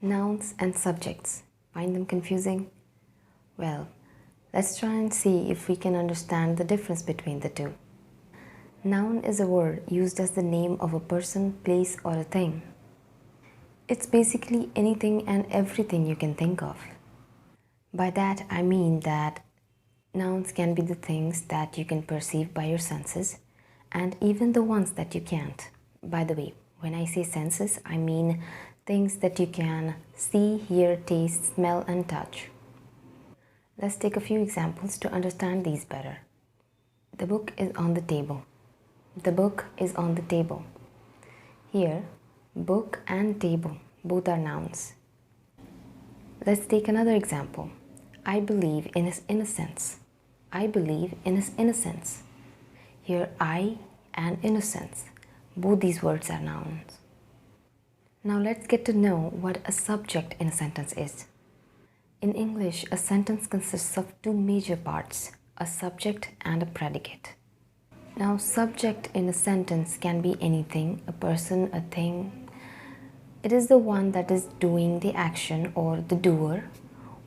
Nouns and subjects. Find them confusing? Well, let's try and see if we can understand the difference between the two. Noun is a word used as the name of a person, place, or a thing. It's basically anything and everything you can think of. By that I mean that nouns can be the things that you can perceive by your senses and even the ones that you can't. By the way, when I say senses, I mean things that you can see, hear, taste, smell, and touch. Let's take a few examples to understand these better. The book is on the table. The book is on the table. Here, book and table, both are nouns. Let's take another example. I believe in his innocence. I believe in his innocence. Here, I and innocence, both these words are nouns. Now let's get to know what a subject in a sentence is. In English, a sentence consists of two major parts, a subject and a predicate. Now, subject in a sentence can be anything, a person, a thing. It is the one that is doing the action or the doer,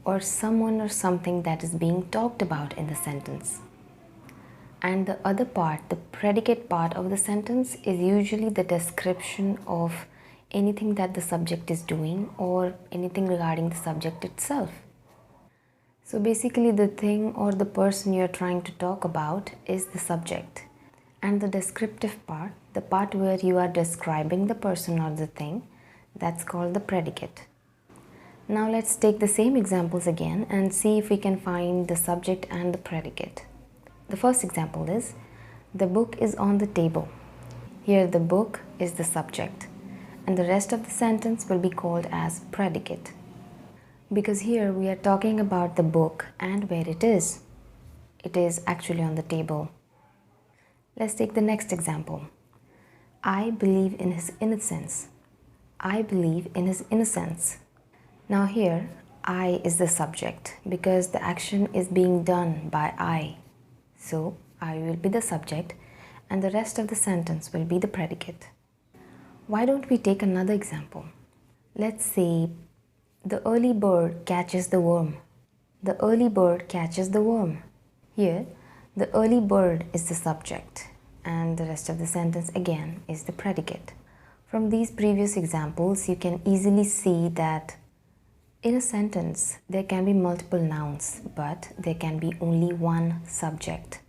or someone or something that is being talked about in the sentence. And the other part, the predicate part of the sentence, is usually the description of anything that the subject is doing or anything regarding the subject itself. So basically the thing or the person you're trying to talk about is the subject. And the descriptive part, the part where you are describing the person or the thing, that's called the predicate. Now let's take the same examples again and see if we can find the subject and the predicate. The first example is, the book is on the table. Here the book is the subject and the rest of the sentence will be called as predicate. Because here we are talking about the book and where it is. It is actually on the table. Let's take the next example. I believe in his innocence. I believe in his innocence. Now here, I is the subject because the action is being done by I. So, I will be the subject and the rest of the sentence will be the predicate. Why don't we take another example? Let's say, the early bird catches the worm. The early bird catches the worm. Here, the early bird is the subject and the rest of the sentence again is the predicate. From these previous examples, you can easily see that in a sentence, there can be multiple nouns, but there can be only one subject.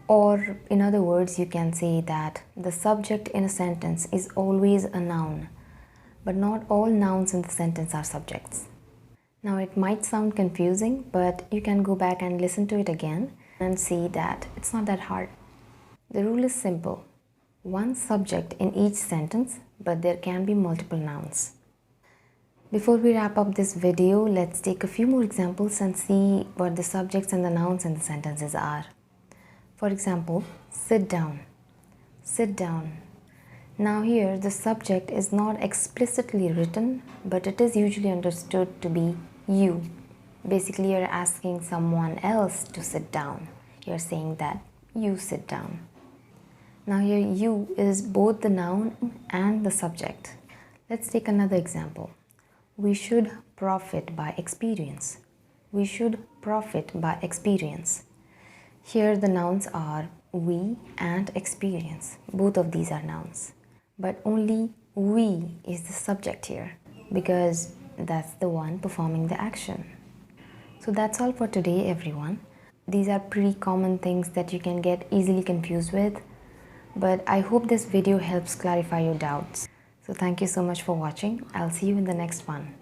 Or in other words, you can say that the subject in a sentence is always a noun, but not all nouns in the sentence are subjects. Now it might sound confusing, but you can go back and listen to it again and see that it's not that hard. The rule is simple. One subject in each sentence, but there can be multiple nouns. Before we wrap up this video, let's take a few more examples and see what the subjects and the nouns in the sentences are. For example, sit down. Sit down. Now here, the subject is not explicitly written, but it is usually understood to be you. Basically, you're asking someone else to sit down. You're saying that you sit down. Now here, you is both the noun and the subject. Let's take another example. We should profit by experience. We should profit by experience. Here the nouns are we and experience. Both of these are nouns. But only we is the subject here because that's the one performing the action. So that's all for today, everyone. These are pretty common things that you can get easily confused with. But I hope this video helps clarify your doubts. So thank you so much for watching. I'll see you in the next one.